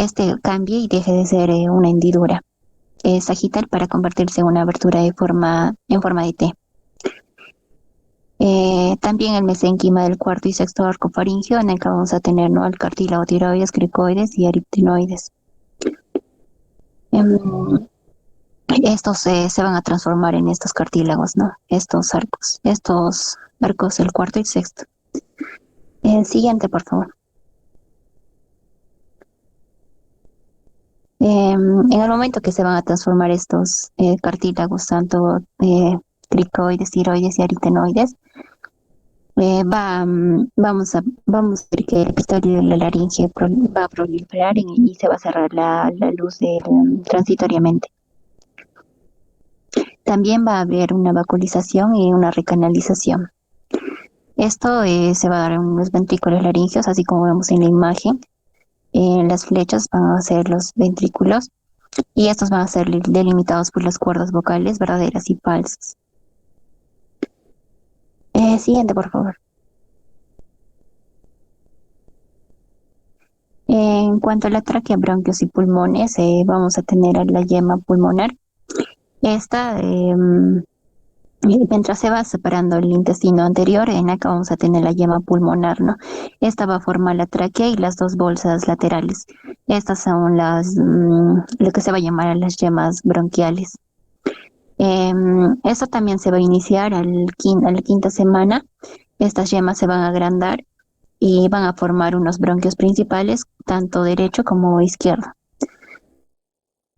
este cambie y deje de ser una hendidura sagital para convertirse en una abertura en forma de T. También el mesénquima del cuarto y sexto arco faríngeo, en el que vamos a tener, ¿no?, el cartílago, tiroides, cricoides y aritenoides. Em, Estos se van a transformar en estos cartílagos, ¿no? Estos arcos, el cuarto y sexto. Siguiente, por favor. En el momento que se van a transformar estos cartílagos, tanto cricoides, tiroides y aritenoides, vamos a ver que el epitelio de la laringe va a proliferar y se va a cerrar la luz transitoriamente. También va a haber una vacuolización y una recanalización. Esto se va a dar en los ventrículos laringeos, así como vemos en la imagen. Las flechas van a ser los ventrículos y estos van a ser delimitados por las cuerdas vocales verdaderas y falsas. Siguiente, por favor. En cuanto a la tráquea, bronquios y pulmones, vamos a tener a la yema pulmonar. Esta, mientras se va separando el intestino anterior, en acá vamos a tener la yema pulmonar, ¿no? Esta va a formar la tráquea y las dos bolsas laterales. Estas son lo que se va a llamar las yemas bronquiales. Esto también se va a iniciar a la quinta semana. Estas yemas se van a agrandar y van a formar unos bronquios principales, tanto derecho como izquierdo.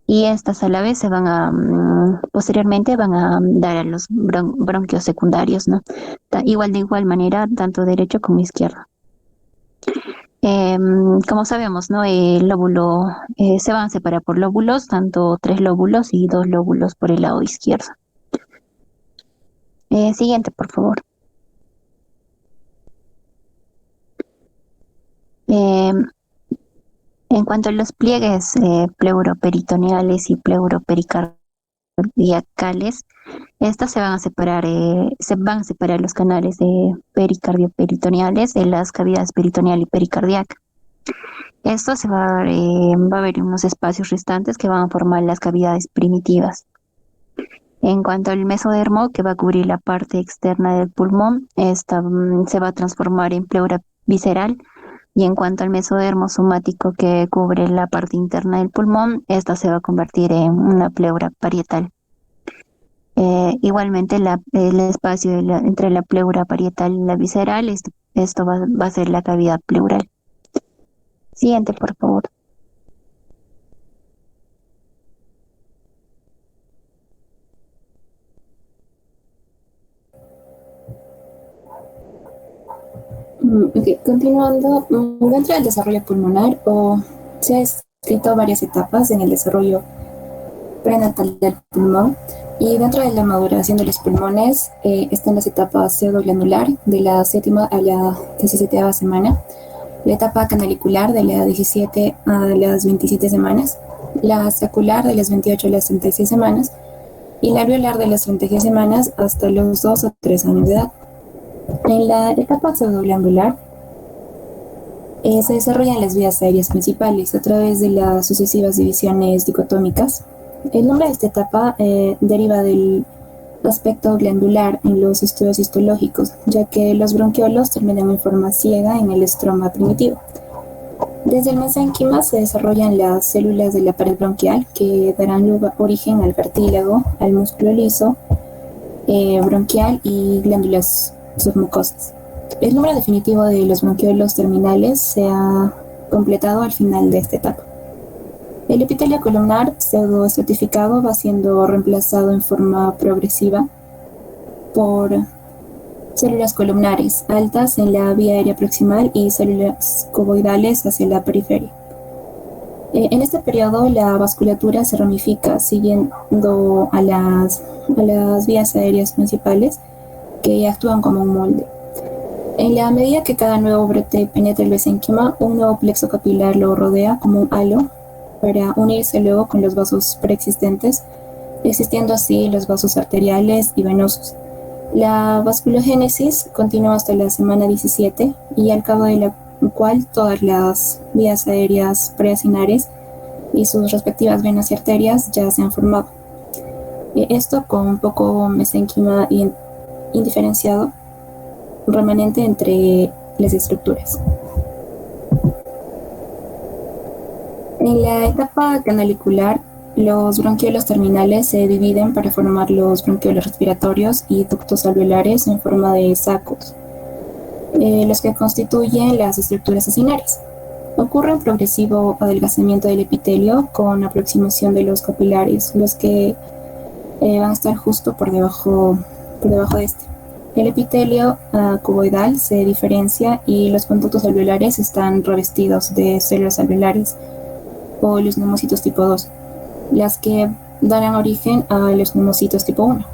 Y estas a la vez posteriormente van a dar a los bronquios secundarios, ¿no? De igual manera, tanto derecho como izquierdo. Como sabemos, ¿no? El lóbulo se van a separar por lóbulos, tanto 3 lóbulos y 2 lóbulos por el lado izquierdo. Siguiente, por favor. En cuanto a los pliegues pleuroperitoneales y pleuropericardiacales, estas se van a separar los canales de pericardioperitoneales de las cavidades peritoneal y pericardíaca. Esto va a haber unos espacios restantes que van a formar las cavidades primitivas. En cuanto al mesodermo, que va a cubrir la parte externa del pulmón, esta se va a transformar en pleura visceral. Y en cuanto al mesodermo somático, que cubre la parte interna del pulmón, esta se va a convertir en una pleura parietal. Igualmente, el espacio entre la pleura parietal y la visceral, esto va a ser la cavidad pleural. Siguiente, por favor. Continuando, dentro del desarrollo pulmonar se han escrito varias etapas en el desarrollo prenatal del pulmón, y dentro de la maduración de los pulmones están las etapas pseudoglandular de la 7ª a la 17ª semana, la etapa canalicular de las 17 a las 27 semanas, la sacular de las 28 a las 36 semanas y la alveolar de las 36 semanas hasta los 2 o 3 años de edad. En la etapa pseudoglandular se desarrollan las vías aéreas principales a través de las sucesivas divisiones dicotómicas. El nombre de esta etapa deriva del aspecto glandular en los estudios histológicos, ya que los bronquiolos terminan en forma ciega en el estroma primitivo. Desde el mesénquima se desarrollan las células de la pared bronquial, que darán origen al cartílago, al músculo liso bronquial y glándulas submucosas. El número definitivo de los bronquiolos terminales se ha completado al final de esta etapa. El epitelio columnar pseudoestratificado va siendo reemplazado en forma progresiva por células columnares altas en la vía aérea proximal y células cuboidales hacia la periferia. En este periodo la vasculatura se ramifica siguiendo a las vías aéreas principales, que actúan como un molde. En la medida que cada nuevo brote penetra el mesénquima, un nuevo plexo capilar lo rodea como un halo para unirse luego con los vasos preexistentes, existiendo así los vasos arteriales y venosos. La vasculogénesis continúa hasta la semana 17 y al cabo de la el cual todas las vías aéreas preacinares y sus respectivas venas y arterias ya se han formado. Esto con un poco mesénquima indiferenciado remanente entre las estructuras. En la etapa canalicular, los bronquiolos terminales se dividen para formar los bronquiolos respiratorios y ductos alveolares en forma de sacos, los que constituyen las estructuras acinares. Ocurre un progresivo adelgazamiento del epitelio con aproximación de los capilares, los que van a estar justo por debajo de este. El epitelio cuboidal se diferencia y los conductos alveolares están revestidos de células alveolares o los neumocitos tipo 2, las que darán origen a los neumocitos tipo 1,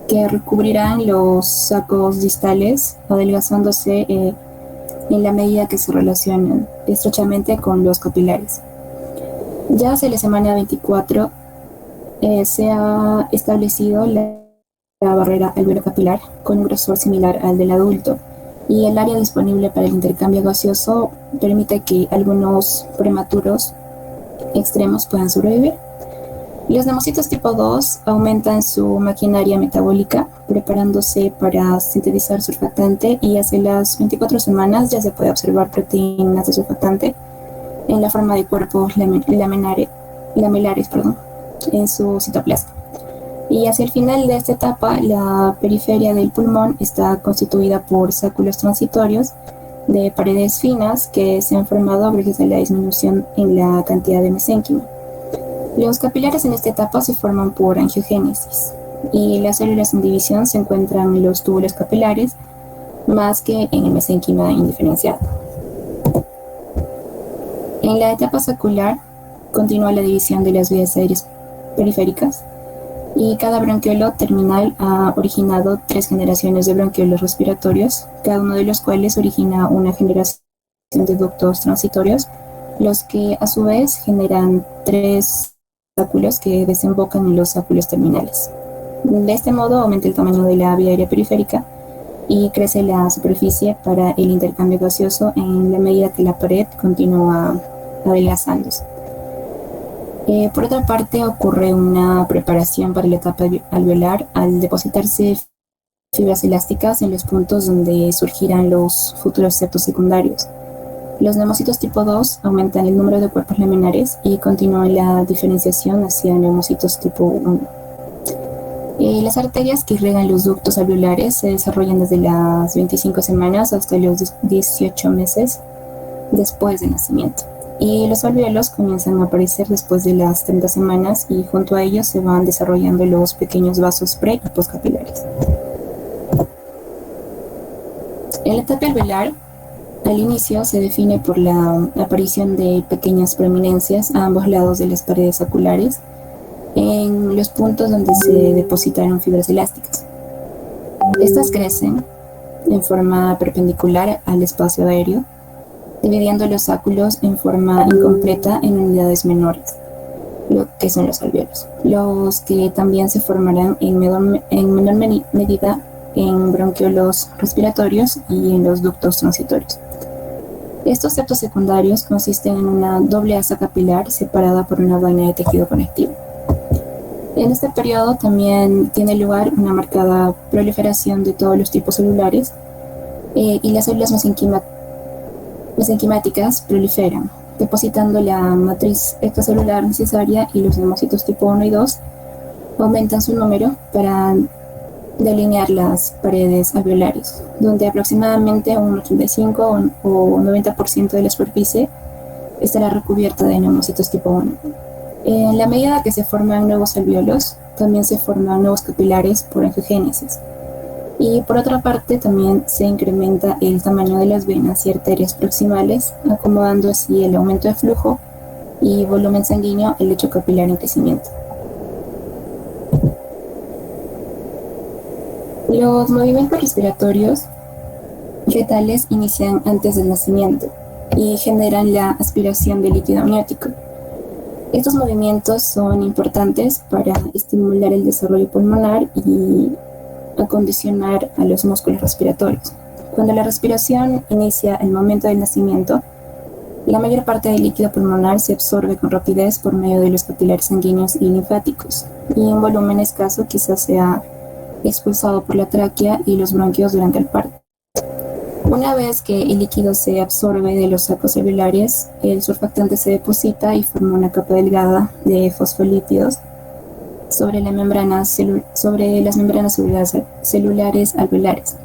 que recubrirán los sacos distales, adelgazándose en la medida que se relacionan estrechamente con los capilares. Ya hacia la semana 24 se ha establecido la barrera alveolo-capilar con un grosor similar al del adulto, y el área disponible para el intercambio gaseoso permite que algunos prematuros extremos puedan sobrevivir. Los neumocitos tipo 2 aumentan su maquinaria metabólica, preparándose para sintetizar surfactante, y hacia las 24 semanas ya se puede observar proteínas de surfactante en la forma de cuerpos lamelares, en su citoplasma. Y hacia el final de esta etapa, la periferia del pulmón está constituida por sáculos transitorios de paredes finas que se han formado gracias a la disminución en la cantidad de mesénquima. Los capilares en esta etapa se forman por angiogénesis, y las células en división se encuentran en los túbulos capilares más que en el mesénquima indiferenciado. En la etapa sacular continúa la división de las vías aéreas periféricas, y cada bronquiolo terminal ha originado 3 generaciones de bronquiolos respiratorios, cada uno de los cuales origina una generación de ductos transitorios, los que a su vez generan 3 sáculos que desembocan en los sáculos terminales. De este modo aumenta el tamaño de la vía aérea periférica y crece la superficie para el intercambio gaseoso en la medida que la pared continúa adelgazándose. Por otra parte, ocurre una preparación para la etapa alveolar al depositarse fibras elásticas en los puntos donde surgirán los futuros septos secundarios. Los neumocitos tipo 2 aumentan el número de cuerpos laminares y continúan la diferenciación hacia neumocitos tipo 1. Las arterias que irrigan los ductos alveolares se desarrollan desde las 25 semanas hasta los 18 meses después del nacimiento. Y los alvéolos comienzan a aparecer después de las 30 semanas, y junto a ellos se van desarrollando los pequeños vasos pre- y postcapilares. En la etapa alveolar, al inicio se define por la aparición de pequeñas prominencias a ambos lados de las paredes saculares en los puntos donde se depositaron fibras elásticas. Estas crecen en forma perpendicular al espacio aéreo, dividiendo los sáculos en forma incompleta en unidades menores, lo que son los alvéolos, los que también se formarán en menor medida en bronquiolos respiratorios y en los ductos transitorios. Estos septos secundarios consisten en una doble asa capilar separada por una vaina de tejido conectivo. En este periodo también tiene lugar una marcada proliferación de todos los tipos celulares, y las células mesenquimáticas proliferan, depositando la matriz extracelular necesaria, y los neumocitos tipo 1 y 2 aumentan su número para delinear las paredes alveolares, donde aproximadamente un 85 o 90% de la superficie estará recubierta de neumocitos tipo 1. En la medida que se forman nuevos alvéolos, también se forman nuevos capilares por angiogénesis. Y por otra parte, también se incrementa el tamaño de las venas y arterias proximales, acomodando así el aumento de flujo y volumen sanguíneo al lecho capilar en crecimiento. Los movimientos respiratorios fetales inician antes del nacimiento y generan la aspiración de líquido amniótico. Estos movimientos son importantes para estimular el desarrollo pulmonar y acondicionar a los músculos respiratorios, Cuando la respiración inicia el momento del nacimiento, la mayor parte del líquido pulmonar se absorbe con rapidez por medio de los capilares sanguíneos y linfáticos, y un volumen escaso quizás sea expulsado por la tráquea y los bronquios durante el parto. Una vez que el líquido se absorbe de los sacos celulares, el surfactante se deposita y forma una capa delgada de fosfolípidos sobre las membranas celulares alveolares.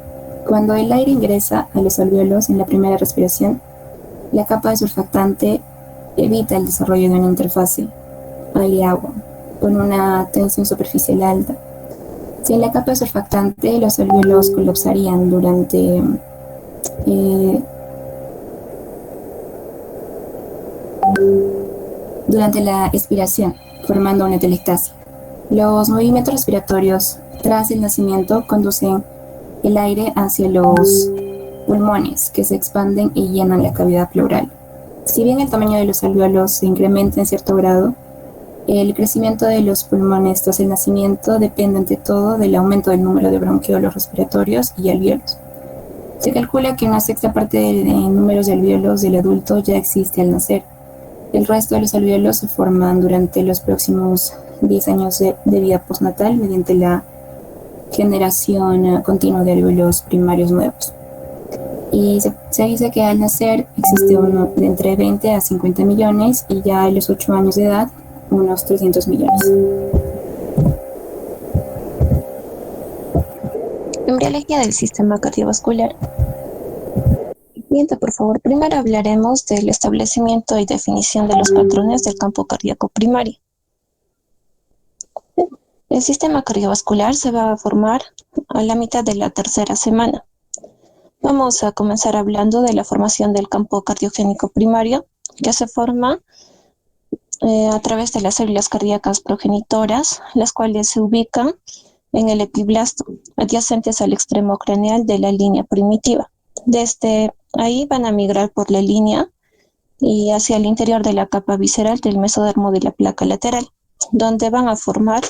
Cuando el aire ingresa a los alvéolos en la primera respiración, la capa de surfactante evita el desarrollo de una interfase aire-agua con una tensión superficial alta. Sin la capa de surfactante, los alvéolos colapsarían durante la expiración, formando una atelectasia. Los movimientos respiratorios tras el nacimiento conducen el aire hacia los pulmones, que se expanden y llenan la cavidad pleural. Si bien el tamaño de los alvéolos se incrementa en cierto grado, el crecimiento de los pulmones tras el nacimiento depende ante todo del aumento del número de bronquiolos respiratorios y alvéolos. Se calcula que una sexta parte de números de alvéolos del adulto ya existe al nacer. El resto de los alvéolos se forman durante los próximos 10 años de vida postnatal mediante la generación continua de alvéolos primarios nuevos. Y se dice que al nacer existe uno de entre 20 a 50 millones y ya a los 8 años de edad unos 300 millones. Embriología del sistema cardiovascular. Siguiente, por favor. Primero hablaremos del establecimiento y definición de los patrones del campo cardíaco primario. El sistema cardiovascular se va a formar a la mitad de la tercera semana. Vamos a comenzar hablando de la formación del campo cardiogénico primario, que se forma a través de las células cardíacas progenitoras, las cuales se ubican en el epiblasto, adyacentes al extremo craneal de la línea primitiva. Desde ahí van a migrar por la línea y hacia el interior de la capa visceral del mesodermo de la placa lateral, donde van a formar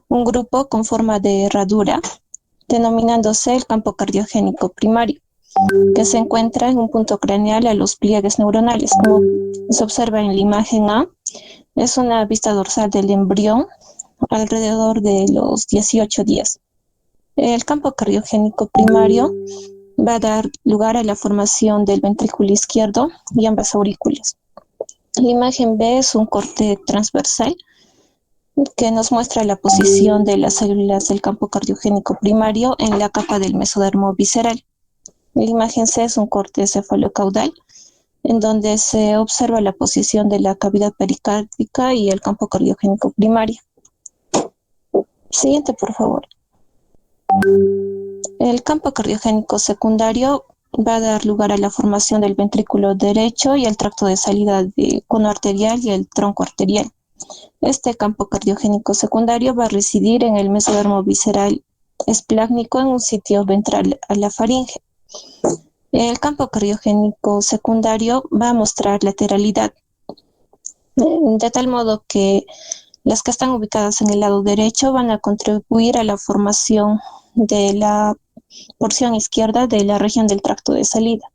un grupo con forma de herradura, denominándose el campo cardiogénico primario, que se encuentra en un punto craneal a los pliegues neuronales. Como se observa en la imagen A, es una vista dorsal del embrión alrededor de los 18 días. El campo cardiogénico primario va a dar lugar a la formación del ventrículo izquierdo y ambas aurículas. La imagen B es un corte transversal que nos muestra la posición de las células del campo cardiogénico primario en la capa del mesodermo visceral. La imagen C es un corte cefalocaudal en donde se observa la posición de la cavidad pericárdica y el campo cardiogénico primario. Siguiente, por favor. El campo cardiogénico secundario va a dar lugar a la formación del ventrículo derecho y el tracto de salida del cono arterial y el tronco arterial. Este campo cardiogénico secundario va a residir en el mesodermo visceral esplácnico en un sitio ventral a la faringe. El campo cardiogénico secundario va a mostrar lateralidad, de tal modo que las que están ubicadas en el lado derecho van a contribuir a la formación de la porción izquierda de la región del tracto de salida,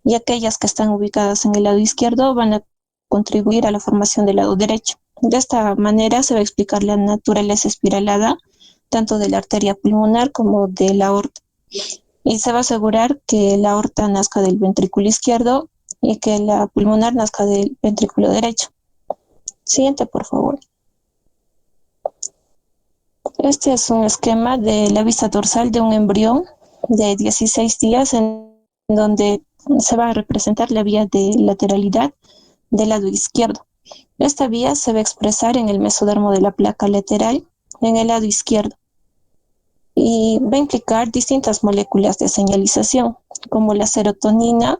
y aquellas que están ubicadas en el lado izquierdo van a contribuir a la formación del lado derecho. De esta manera se va a explicar la naturaleza espiralada tanto de la arteria pulmonar como de la aorta, y se va a asegurar que la aorta nazca del ventrículo izquierdo y que la pulmonar nazca del ventrículo derecho. Siguiente, por favor. Este es un esquema de la vista dorsal de un embrión de 16 días en donde se va a representar la vía de lateralidad del lado izquierdo. Esta vía se va a expresar en el mesodermo de la placa lateral en el lado izquierdo y va a implicar distintas moléculas de señalización, como la serotonina,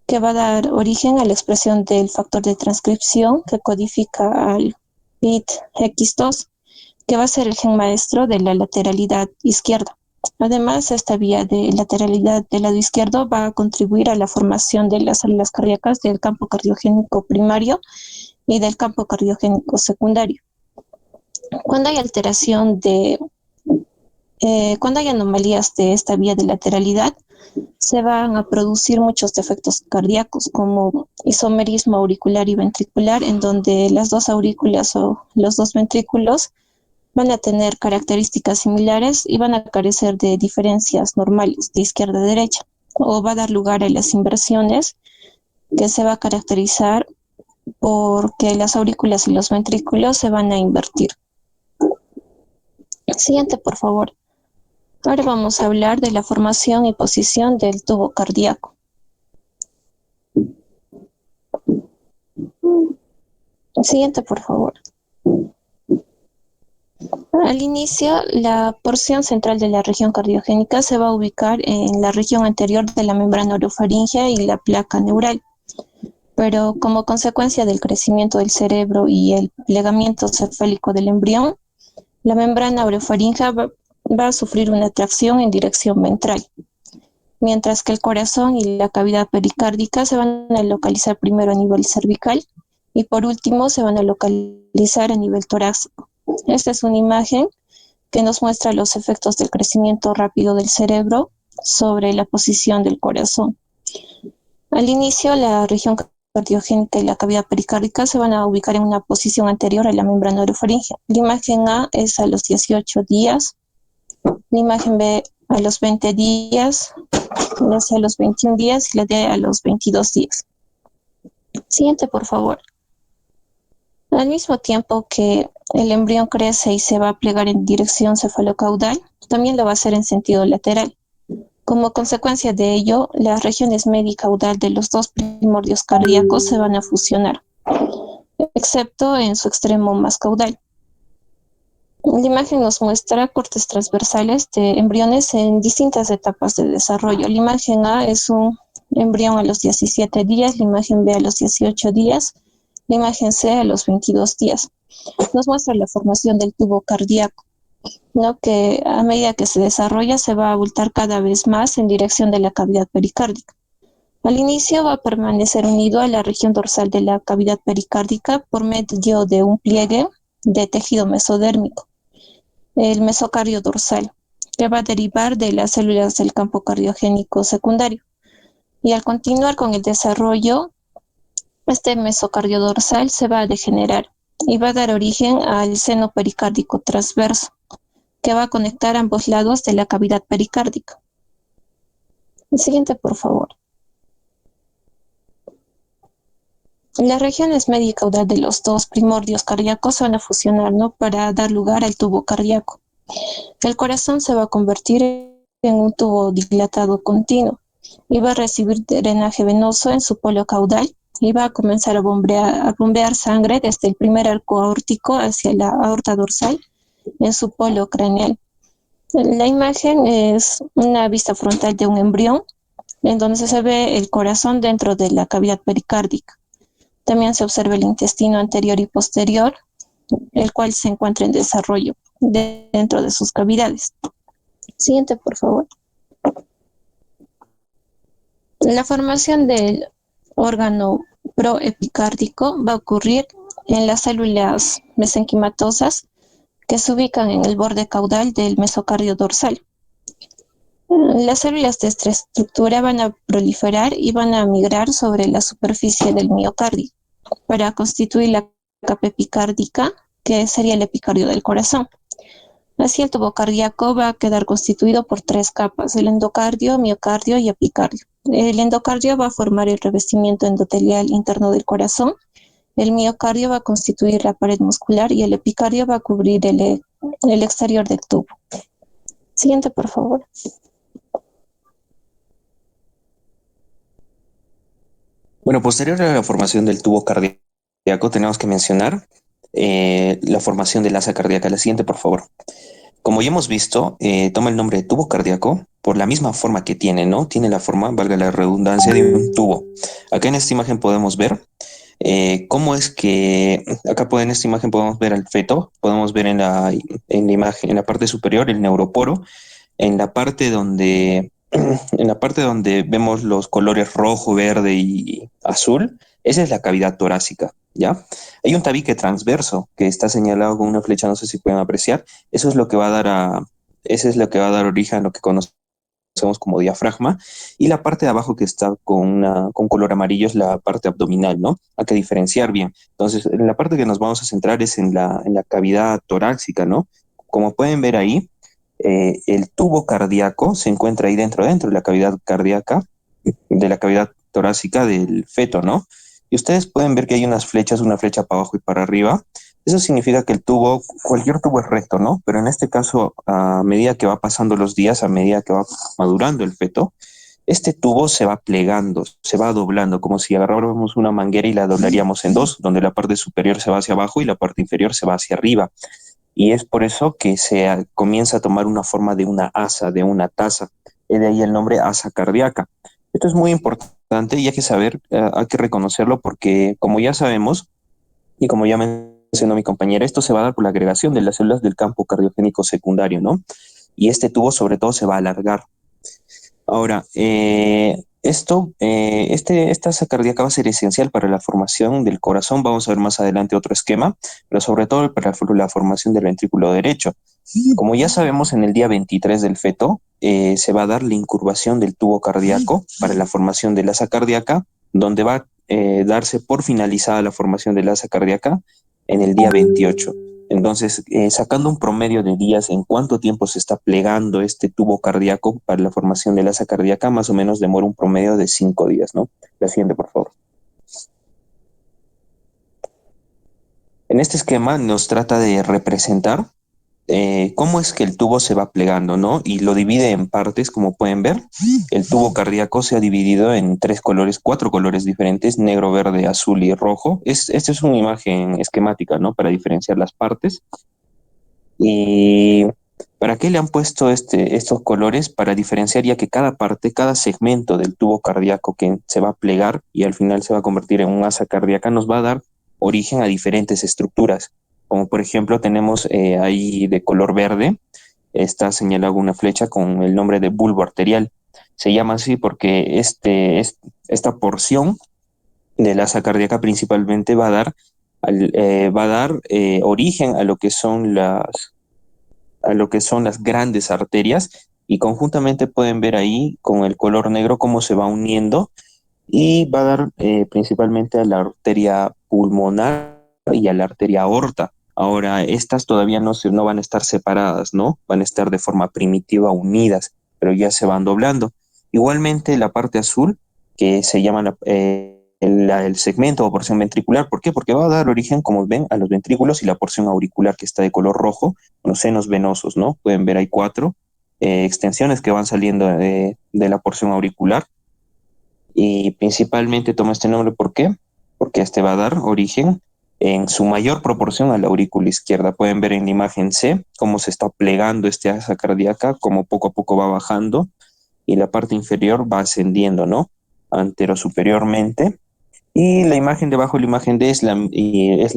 que va a dar origen a la expresión del factor de transcripción que codifica al PITX2, que va a ser el gen maestro de la lateralidad izquierda. Además, esta vía de lateralidad del lado izquierdo va a contribuir a la formación de las células cardíacas del campo cardiogénico primario y del campo cardiogénico secundario. Cuando hay cuando hay anomalías de esta vía de lateralidad, se van a producir muchos defectos cardíacos, como isomerismo auricular y ventricular, en donde las dos aurículas o los dos ventrículos van a tener características similares y van a carecer de diferencias normales de izquierda a derecha, o va a dar lugar a las inversiones, que se va a caracterizar porque las aurículas y los ventrículos se van a invertir. Siguiente, por favor. Ahora vamos a hablar de la formación y posición del tubo cardíaco. Siguiente, por favor. Al inicio, la porción central de la región cardiogénica se va a ubicar en la región anterior de la membrana orofaringea y la placa neural. Pero como consecuencia del crecimiento del cerebro y el plegamiento cefálico del embrión, la membrana orofaringea va a sufrir una tracción en dirección ventral, mientras que el corazón y la cavidad pericárdica se van a localizar primero a nivel cervical y por último se van a localizar a nivel torácico. Esta es una imagen que nos muestra los efectos del crecimiento rápido del cerebro sobre la posición del corazón. Al inicio, la región cardiogénica y la cavidad pericárdica se van a ubicar en una posición anterior a la membrana orofaringea. La imagen A es a los 18 días, la imagen B a los 20 días, la C a los 21 días y la D a los 22 días. Siguiente, por favor. Al mismo tiempo que el embrión crece y se va a plegar en dirección cefalocaudal, también lo va a hacer en sentido lateral. Como consecuencia de ello, las regiones media y caudal de los dos primordios cardíacos se van a fusionar, excepto en su extremo más caudal. La imagen nos muestra cortes transversales de embriones en distintas etapas de desarrollo. La imagen A es un embrión a los 17 días, la imagen B a los 18 días, la imagen C a los 22 días. Nos muestra la formación del tubo cardíaco, ¿no? Que a medida que se desarrolla se va a abultar cada vez más en dirección de la cavidad pericárdica. Al inicio va a permanecer unido a la región dorsal de la cavidad pericárdica por medio de un pliegue de tejido mesodérmico, el mesocardio dorsal, que va a derivar de las células del campo cardiogénico secundario. Y al continuar con el desarrollo, este mesocardio dorsal se va a degenerar y va a dar origen al seno pericárdico transverso, que va a conectar ambos lados de la cavidad pericárdica. El siguiente, por favor. Las regiones media y caudal de los dos primordios cardíacos se van a fusionar, ¿no? Para dar lugar al tubo cardíaco. El corazón se va a convertir en un tubo dilatado continuo y va a recibir drenaje venoso en su polo caudal y va a comenzar a bombear sangre desde el primer arco aórtico hacia la aorta dorsal en su polo craneal. La imagen es una vista frontal de un embrión en donde se ve el corazón dentro de la cavidad pericárdica. También se observa el intestino anterior y posterior, el cual se encuentra en desarrollo dentro de sus cavidades. Siguiente, por favor. La formación del órgano proepicárdico va a ocurrir en las células mesenquimatosas que se ubican en el borde caudal del mesocardio dorsal. Las células de esta estructura van a proliferar y van a migrar sobre la superficie del miocardio para constituir la capa epicárdica, que sería el epicardio del corazón. Así el tubo cardíaco va a quedar constituido por tres capas: el endocardio, miocardio y epicardio. El endocardio va a formar el revestimiento endotelial interno del corazón, el miocardio va a constituir la pared muscular y el epicardio va a cubrir el exterior del tubo. Siguiente, por favor. Bueno, posterior a la formación del tubo cardíaco, tenemos que mencionar la formación del asa cardíaca. La siguiente, por favor. Como ya hemos visto, toma el nombre de tubo cardíaco por la misma forma que tiene, ¿no? Tiene la forma, valga la redundancia, de un tubo. Acá en esta imagen podemos ver cómo es que, acá en esta imagen podemos ver al feto, podemos ver en la imagen, en la parte superior, el neuroporo, en la parte donde en la parte donde vemos los colores rojo, verde y azul, esa es la cavidad torácica, ¿ya? Hay un tabique transverso que está señalado con una flecha, no sé si pueden apreciar. Eso es lo que va a dar origen a lo que conocemos como diafragma, y la parte de abajo que está con color amarillo es la parte abdominal, ¿no? Hay que diferenciar bien. Entonces, en la parte que nos vamos a centrar es en la cavidad torácica, ¿no? Como pueden ver ahí, el tubo cardíaco se encuentra ahí dentro de la cavidad cardíaca, de la cavidad torácica del feto, ¿no? Y ustedes pueden ver que hay unas flechas, una flecha para abajo y para arriba. Eso significa que el tubo, cualquier tubo es recto, ¿no? Pero en este caso, a medida que va pasando los días, a medida que va madurando el feto, este tubo se va plegando, se va doblando, como si agarráramos una manguera y la doblaríamos en dos, donde la parte superior se va hacia abajo y la parte inferior se va hacia arriba. Y es por eso que comienza a tomar una forma de una asa, de una taza. De ahí el nombre asa cardíaca. Esto es muy importante y hay que saber, hay que reconocerlo porque como ya sabemos, y como ya mencionó mi compañera, esto se va a dar por la agregación de las células del campo cardiogénico secundario, ¿no? Y este tubo sobre todo se va a alargar. Ahora, esta asa cardíaca va a ser esencial para la formación del corazón. Vamos a ver más adelante otro esquema, pero sobre todo para la formación del ventrículo derecho. Como ya sabemos, en el día 23 del feto se va a dar la incurvación del tubo cardíaco para la formación del asa cardíaca, donde va a darse por finalizada la formación del asa cardíaca en el día 28. Entonces, sacando un promedio de días en cuánto tiempo se está plegando este tubo cardíaco para la formación del asa cardíaca, más o menos demora un promedio de 5 días, ¿no? La siguiente, por favor. En este esquema nos trata de representar cómo es que el tubo se va plegando, ¿no? Y lo divide en partes, como pueden ver. El tubo cardíaco se ha dividido en cuatro colores diferentes, negro, verde, azul y rojo. Esta es una imagen esquemática, ¿no? Para diferenciar las partes. ¿Y para qué le han puesto estos colores? Para diferenciar ya que cada parte, cada segmento del tubo cardíaco que se va a plegar y al final se va a convertir en un asa cardíaca nos va a dar origen a diferentes estructuras. Como por ejemplo tenemos ahí de color verde, está señalada una flecha con el nombre de bulbo arterial. Se llama así porque esta porción de la asa cardíaca principalmente va a dar origen a lo que son las grandes arterias y conjuntamente pueden ver ahí con el color negro cómo se va uniendo y va a dar principalmente a la arteria pulmonar y a la arteria aorta. Ahora, estas todavía no van a estar separadas, ¿no? Van a estar de forma primitiva unidas, pero ya se van doblando. Igualmente, la parte azul, que se llama el segmento o porción ventricular, ¿por qué? Porque va a dar origen, como ven, a los ventrículos y la porción auricular que está de color rojo, los senos venosos, ¿no? Pueden ver, hay cuatro extensiones que van saliendo de la porción auricular y principalmente toma este nombre, ¿por qué? Porque este va a dar origen en su mayor proporción a la aurícula izquierda. Pueden ver en la imagen C cómo se está plegando este asa cardíaca, cómo poco a poco va bajando y la parte inferior va ascendiendo, ¿no? Antero-superiormente. Y la imagen debajo de la imagen D es la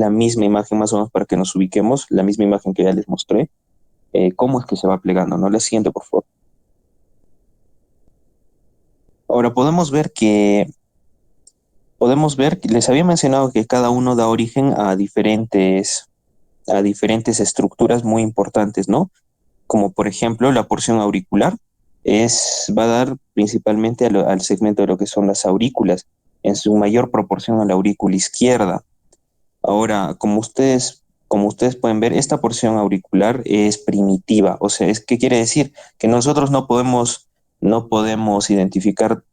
misma imagen, más o menos para que nos ubiquemos, la misma imagen que ya les mostré. ¿Cómo es que se va plegando? ¿No? La siguiente, por favor. Ahora podemos ver que les había mencionado que cada uno da origen a diferentes estructuras muy importantes, ¿no? Como por ejemplo la porción auricular va a dar principalmente al segmento de lo que son las aurículas, en su mayor proporción a la aurícula izquierda. Ahora, como ustedes pueden ver, esta porción auricular es primitiva, o sea, ¿qué quiere decir? Que nosotros no podemos identificar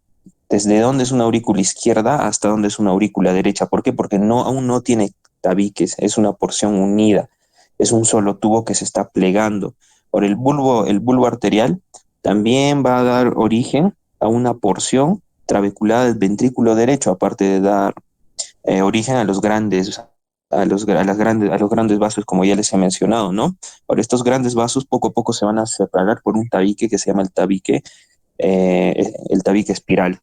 desde dónde es una aurícula izquierda hasta dónde es una aurícula derecha. ¿Por qué? Porque aún no tiene tabiques, es una porción unida, es un solo tubo que se está plegando. Ahora, el bulbo arterial también va a dar origen a una porción trabeculada del ventrículo derecho, aparte de dar origen a los grandes, a los grandes vasos, como ya les he mencionado, ¿no? Ahora, estos grandes vasos poco a poco se van a separar por un tabique que se llama el tabique espiral.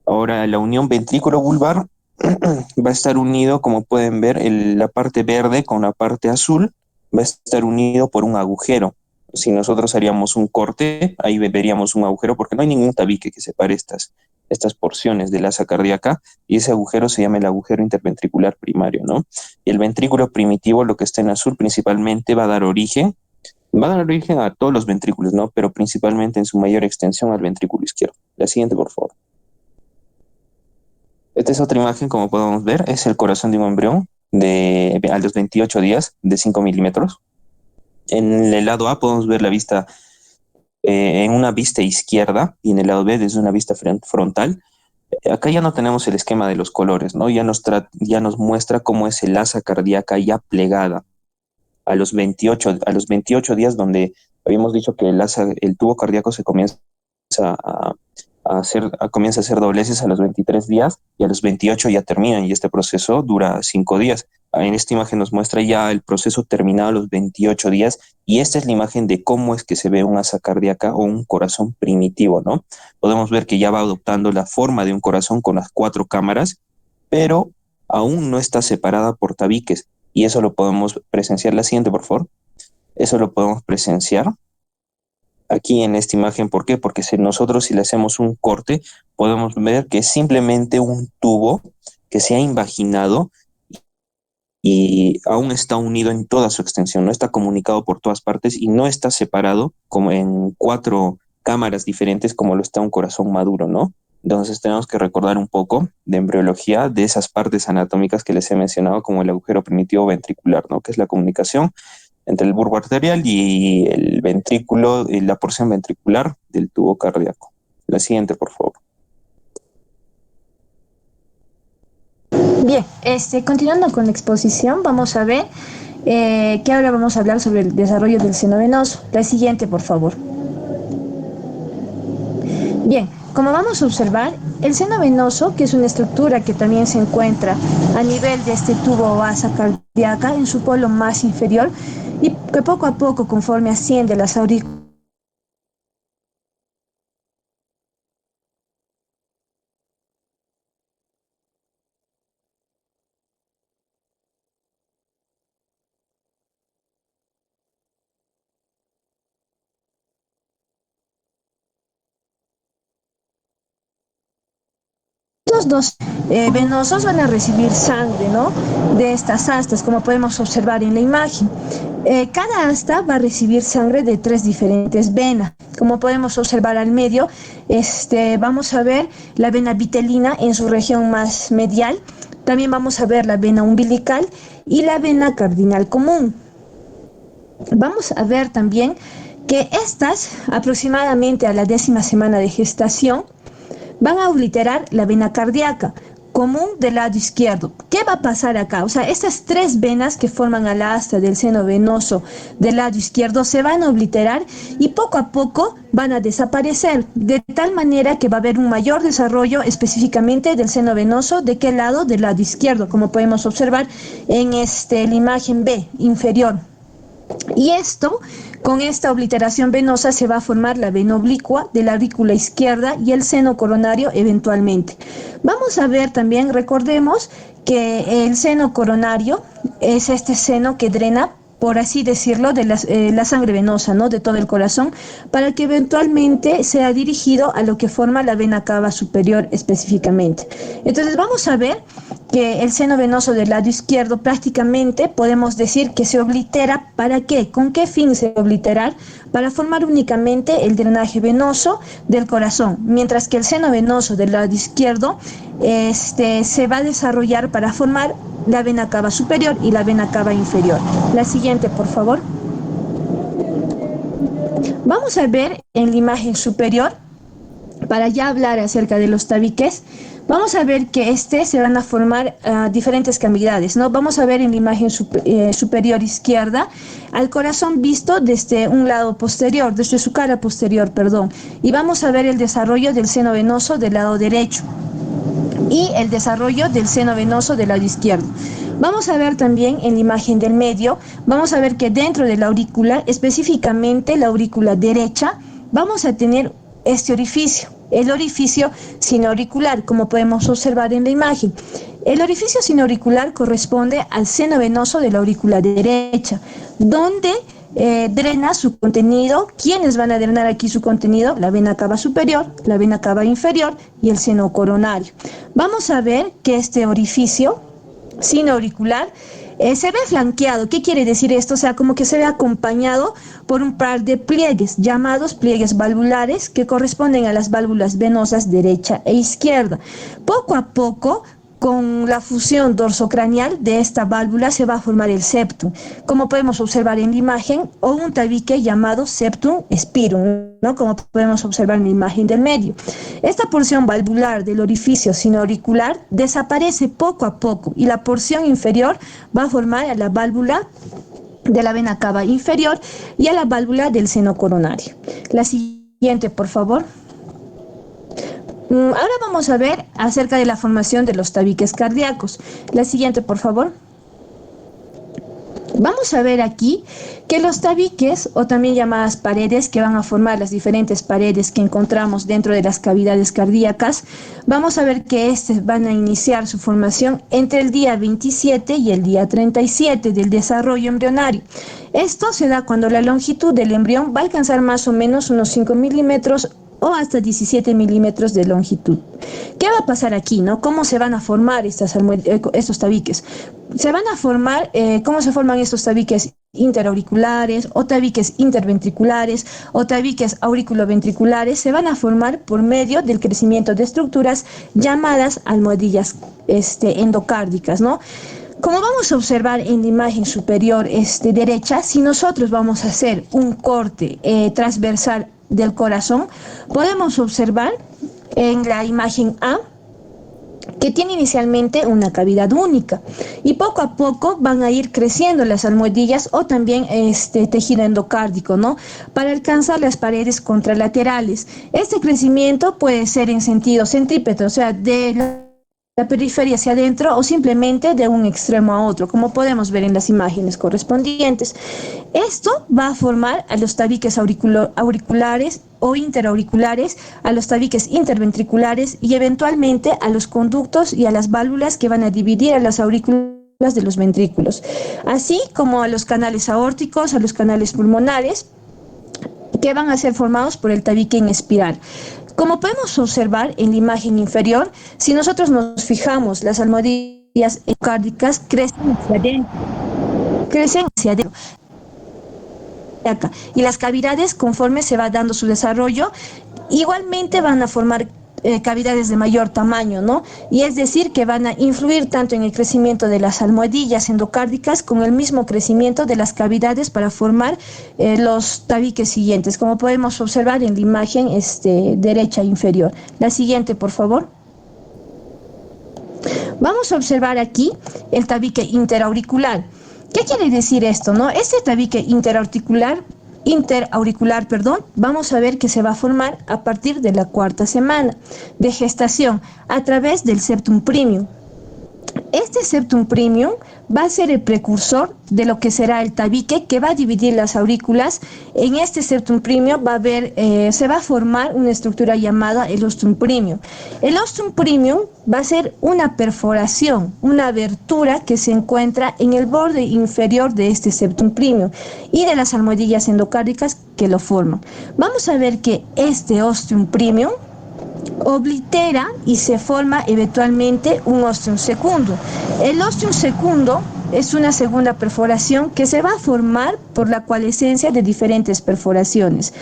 Ahora, la unión ventrículo-vulvar va a estar unido, como pueden ver, la parte verde con la parte azul va a estar unido por un agujero. Si nosotros haríamos un corte, ahí veríamos un agujero porque no hay ningún tabique que separe estas porciones del asa cardíaca y ese agujero se llama el agujero interventricular primario, ¿no? Y el ventrículo primitivo, lo que está en azul, principalmente va a dar origen Va a dar origen a todos los ventrículos, ¿no? Pero principalmente en su mayor extensión al ventrículo izquierdo. La siguiente, por favor. Esta es otra imagen, como podemos ver, es el corazón de un embrión a los 28 días de 5 milímetros. En el lado A podemos ver la vista en una vista izquierda y en el lado B desde una vista frontal. Acá ya no tenemos el esquema de los colores, ¿no? Ya nos muestra cómo es el asa cardíaca ya plegada a los 28 días, donde habíamos dicho que el tubo cardíaco se comienza comienza a hacer dobleces a los 23 días y a los 28 ya terminan y este proceso dura 5 días. En esta imagen nos muestra ya el proceso terminado a los 28 días y esta es la imagen de cómo es que se ve un asa cardíaca o un corazón primitivo, ¿no? Podemos ver que ya va adoptando la forma de un corazón con las 4 cámaras, pero aún no está separada por tabiques y eso lo podemos presenciar. La siguiente, por favor. Eso lo podemos presenciar aquí en esta imagen. ¿Por qué? Porque nosotros si le hacemos un corte, podemos ver que es simplemente un tubo que se ha invaginado y aún está unido en toda su extensión, no está comunicado por todas partes y no está separado como en 4 cámaras diferentes como lo está un corazón maduro, ¿no? Entonces tenemos que recordar un poco de embriología de esas partes anatómicas que les he mencionado como el agujero primitivo ventricular, ¿no? Que es la comunicación entre el bulbo arterial y el ventrículo, la porción ventricular del tubo cardíaco. La siguiente, por favor. Bien, continuando con la exposición, vamos a ver que ahora vamos a hablar sobre el desarrollo del seno venoso. La siguiente, por favor. Bien, como vamos a observar, el seno venoso, que es una estructura que también se encuentra a nivel de este tubo o asa cardíaca en su polo más inferior y que poco a poco, conforme asciende las aurículas, estos dos venosos van a recibir sangre, ¿no? De estas astas, como podemos observar en la imagen. Cada asta va a recibir sangre de 3 diferentes venas. Como podemos observar al medio, vamos a ver la vena vitelina en su región más medial. También vamos a ver la vena umbilical y la vena cardinal común. Vamos a ver también que estas, aproximadamente a la 10ª semana de gestación, van a obliterar la vena cardíaca común del lado izquierdo. ¿Qué va a pasar acá? O sea, estas 3 venas que forman a la asta del seno venoso del lado izquierdo se van a obliterar y poco a poco van a desaparecer, de tal manera que va a haber un mayor desarrollo específicamente del seno venoso. ¿De qué lado? Del lado izquierdo, como podemos observar en la imagen B inferior. Y con esta obliteración venosa se va a formar la vena oblicua de la aurícula izquierda y el seno coronario eventualmente. Vamos a ver también, recordemos que el seno coronario es este seno que drena, por así decirlo, de la sangre venosa, ¿no? De todo el corazón, para que eventualmente sea dirigido a lo que forma la vena cava superior específicamente. Entonces vamos a ver que el seno venoso del lado izquierdo prácticamente podemos decir que se oblitera. ¿Para qué? ¿Con qué fin se va a obliterar? Para formar únicamente el drenaje venoso del corazón, mientras que el seno venoso del lado izquierdo se va a desarrollar para formar la vena cava superior y la vena cava inferior. La siguiente, por favor. Vamos a ver en la imagen superior, para ya hablar acerca de los tabiques. Vamos a ver que se van a formar diferentes cavidades, ¿no? Vamos a ver en la imagen superior izquierda al corazón visto desde un lado posterior, desde su cara posterior, perdón. Y vamos a ver el desarrollo del seno venoso del lado derecho y el desarrollo del seno venoso del lado izquierdo. Vamos a ver también en la imagen del medio, vamos a ver que dentro de la aurícula, específicamente la aurícula derecha, vamos a tener este orificio, el orificio sinoauricular, como podemos observar en la imagen. El orificio sinoauricular corresponde al seno venoso de la aurícula derecha, donde drena su contenido. ¿Quiénes van a drenar aquí su contenido? La vena cava superior, la vena cava inferior y el seno coronario. Vamos a ver que este orificio sinoauricular Se ve flanqueado. ¿Qué quiere decir esto? O sea, como que se ve acompañado por un par de pliegues, llamados pliegues valvulares, que corresponden a las válvulas venosas derecha e izquierda. Poco a poco, con la fusión dorsocraneal de esta válvula se va a formar el septum, como podemos observar en la imagen, o un tabique llamado septum spirum, ¿no? Como podemos observar en la imagen del medio. Esta porción valvular del orificio sinoauricular desaparece poco a poco y la porción inferior va a formar a la válvula de la vena cava inferior y a la válvula del seno coronario. La siguiente, por favor. Ahora vamos a ver acerca de la formación de los tabiques cardíacos. La siguiente, por favor. Vamos a ver aquí que los tabiques, o también llamadas paredes, que van a formar las diferentes paredes que encontramos dentro de las cavidades cardíacas, vamos a ver que estos van a iniciar su formación entre el día 27 y el día 37 del desarrollo embrionario. Esto se da cuando la longitud del embrión va a alcanzar más o menos unos 5 milímetros o hasta 17 milímetros de longitud. ¿Qué va a pasar aquí, no? ¿Cómo se van a formar estos tabiques? Se van a formar, ¿cómo se forman estos tabiques interauriculares o tabiques interventriculares o tabiques auriculoventriculares? Se van a formar por medio del crecimiento de estructuras llamadas almohadillas endocárdicas, ¿no? Como vamos a observar en la imagen superior derecha, si nosotros vamos a hacer un corte transversal del corazón, podemos observar en la imagen A que tiene inicialmente una cavidad única y poco a poco van a ir creciendo las almohadillas o también tejido endocárdico, ¿no? Para alcanzar las paredes contralaterales. Este crecimiento puede ser en sentido centrípeto, o sea, de la periferia hacia adentro o simplemente de un extremo a otro, como podemos ver en las imágenes correspondientes. Esto va a formar a los tabiques auriculares o interauriculares, a los tabiques interventriculares y eventualmente a los conductos y a las válvulas que van a dividir a las aurículas de los ventrículos, así como a los canales aórticos, a los canales pulmonares, que van a ser formados por el tabique en espiral. Como podemos observar en la imagen inferior, si nosotros nos fijamos, las almohadillas endocárdicas crecen hacia adentro. Y las cavidades, conforme se va dando su desarrollo, igualmente van a formar cavidades de mayor tamaño, ¿no? Y es decir, que van a influir tanto en el crecimiento de las almohadillas endocárdicas con el mismo crecimiento de las cavidades para formar los tabiques siguientes, como podemos observar en la imagen derecha inferior. La siguiente, por favor. Vamos a observar aquí el tabique interauricular. ¿Qué quiere decir esto, no? Este tabique interauricular, vamos a ver que se va a formar a partir de la 4ª semana de gestación a través del septum premium. Este septum premium va a ser el precursor de lo que será el tabique que va a dividir las aurículas. En este septum premium se va a formar una estructura llamada el ostrum premium. El ostrum premium va a ser una perforación, una abertura que se encuentra en el borde inferior de este septum premium y de las almohadillas endocárdicas que lo forman. Vamos a ver que este ostrum premium oblitera y se forma eventualmente un ostium secundo. El ostium secundo es una segunda perforación que se va a formar por la coalescencia de diferentes perforaciones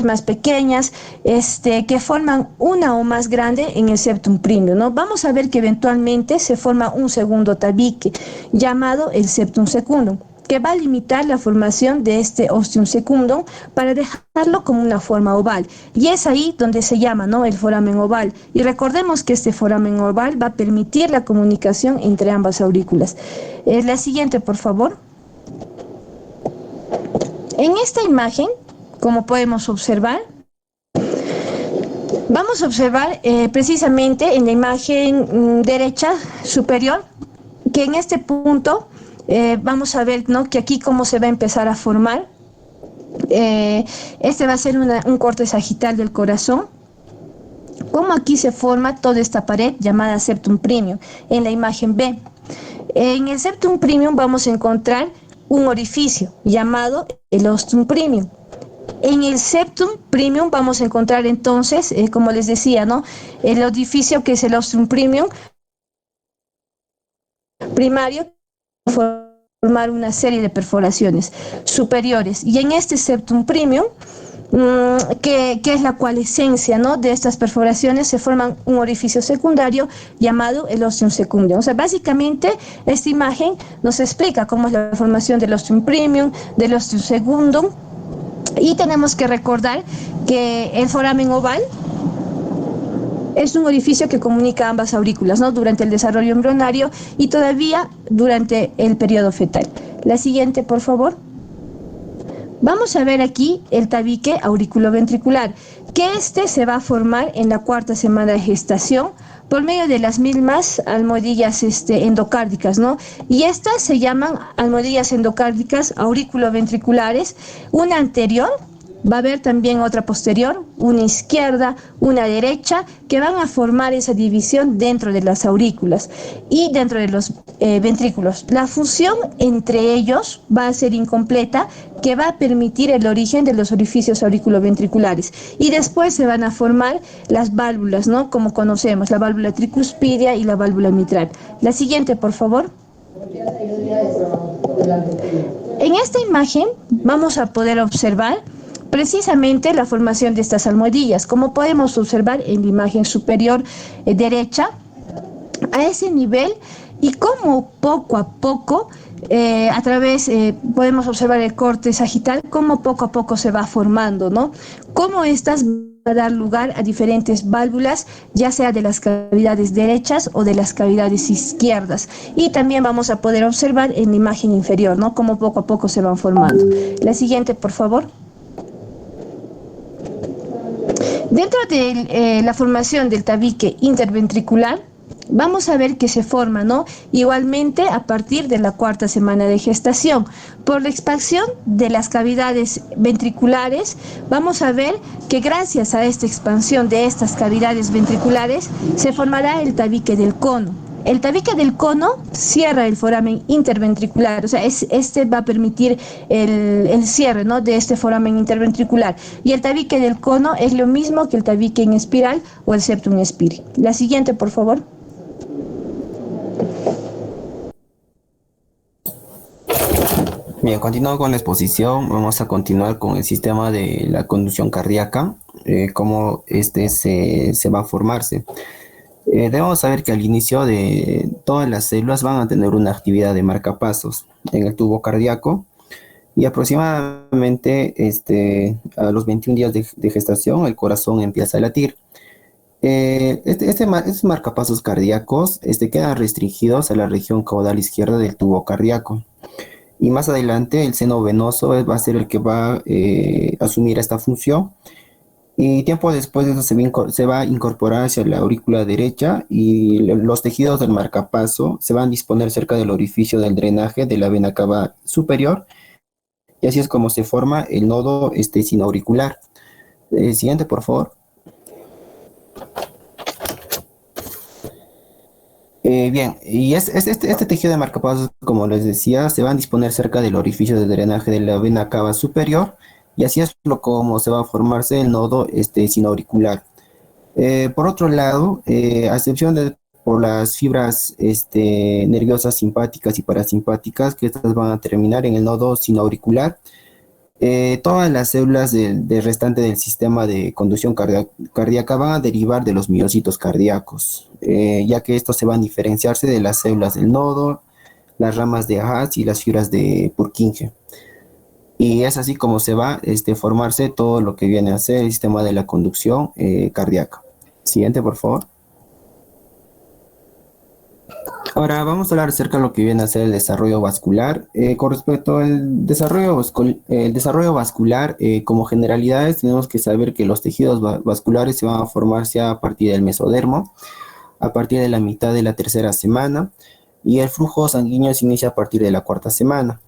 más pequeñas, que forman una o más grande en el septum premium, ¿no? Vamos a ver que eventualmente se forma un segundo tabique llamado el septum secundum, que va a limitar la formación de este ostium secundum para dejarlo como una forma oval. Y es ahí donde se llama, ¿no?, el foramen oval. Y recordemos que este foramen oval va a permitir la comunicación entre ambas aurículas. La siguiente, por favor. En esta imagen, como podemos observar, vamos a observar precisamente en la imagen derecha superior que en este punto vamos a ver, ¿no?, que aquí cómo se va a empezar a formar. Va a ser un corte sagital del corazón. Como aquí se forma toda esta pared llamada septum premium en la imagen B. En el septum premium vamos a encontrar un orificio llamado el ostrum premium. En el septum premium vamos a encontrar entonces, como les decía, ¿no?, el orificio que es el ostrum premium primario, formar una serie de perforaciones superiores. Y en este septum premium, que es la coalescencia, ¿no?, de estas perforaciones, se forman un orificio secundario llamado el ostium secundum. O sea, básicamente esta imagen nos explica cómo es la formación del ostium premium, del ostium secundum, y tenemos que recordar que el foramen oval es un orificio que comunica ambas aurículas, ¿no?, durante el desarrollo embrionario y todavía durante el periodo fetal. La siguiente, por favor. Vamos a ver aquí el tabique auriculoventricular, que se va a formar en la cuarta semana de gestación por medio de las mismas almohadillas endocárdicas, ¿no? Y estas se llaman almohadillas endocárdicas auriculoventriculares, una anterior. Va a haber también otra posterior, una izquierda, una derecha, que van a formar esa división dentro de las aurículas y dentro de los ventrículos. La fusión entre ellos va a ser incompleta, que va a permitir el origen de los orificios auriculoventriculares. Y después se van a formar las válvulas, ¿no?, como conocemos, la válvula tricuspidia y la válvula mitral. La siguiente, por favor. En esta imagen vamos a poder observar precisamente la formación de estas almohadillas, como podemos observar en la imagen superior derecha, a ese nivel, y cómo poco a poco, a través, podemos observar el corte sagital, cómo poco a poco se va formando, ¿no? Cómo estas van a dar lugar a diferentes válvulas, ya sea de las cavidades derechas o de las cavidades izquierdas. Y también vamos a poder observar en la imagen inferior, ¿no?, cómo poco a poco se van formando. La siguiente, por favor. Dentro de la formación del tabique interventricular, vamos a ver que se forma, ¿no?, igualmente a partir de la cuarta semana de gestación. Por la expansión de las cavidades ventriculares, vamos a ver que gracias a esta expansión de estas cavidades ventriculares se formará el tabique del cono. El tabique del cono cierra el foramen interventricular, o sea, va a permitir el cierre, ¿no?, de este foramen interventricular. Y el tabique del cono es lo mismo que el tabique en espiral o el septum spiri. La siguiente, por favor. Bien, continuando con la exposición, vamos a continuar con el sistema de la conducción cardíaca, cómo se va a formarse. Debemos saber que al inicio de todas las células van a tener una actividad de marcapasos en el tubo cardíaco, y aproximadamente a los 21 días de gestación el corazón empieza a latir. Estos marcapasos cardíacos quedan restringidos a la región caudal izquierda del tubo cardíaco. Y más adelante el seno venoso va a ser el que va a asumir esta función. Y tiempo después de eso se va a incorporar hacia la aurícula derecha, y los tejidos del marcapaso se van a disponer cerca del orificio del drenaje de la vena cava superior, y así es como se forma el nodo sinoauricular. Siguiente, por favor. Bien, y este tejido de marcapasos, como les decía, se van a disponer cerca del orificio de drenaje de la vena cava superior, y así es como se va a formarse el nodo sinoauricular. Por otro lado, a excepción de por las fibras nerviosas simpáticas y parasimpáticas, que estas van a terminar en el nodo sinoauricular, todas las células del restante del sistema de conducción cardíaca van a derivar de los miocitos cardíacos, ya que estos se van a diferenciarse de las células del nodo, las ramas de Haas y las fibras de Purkinje. Y es así como se va a formarse todo lo que viene a ser el sistema de la conducción cardíaca. Siguiente, por favor. Ahora vamos a hablar acerca de lo que viene a ser el desarrollo vascular. Con respecto al desarrollo vascular, como generalidades tenemos que saber que los tejidos vasculares se van a formarse a partir del mesodermo, a partir de la mitad de la tercera semana, y el flujo sanguíneo se inicia a partir de la cuarta semana.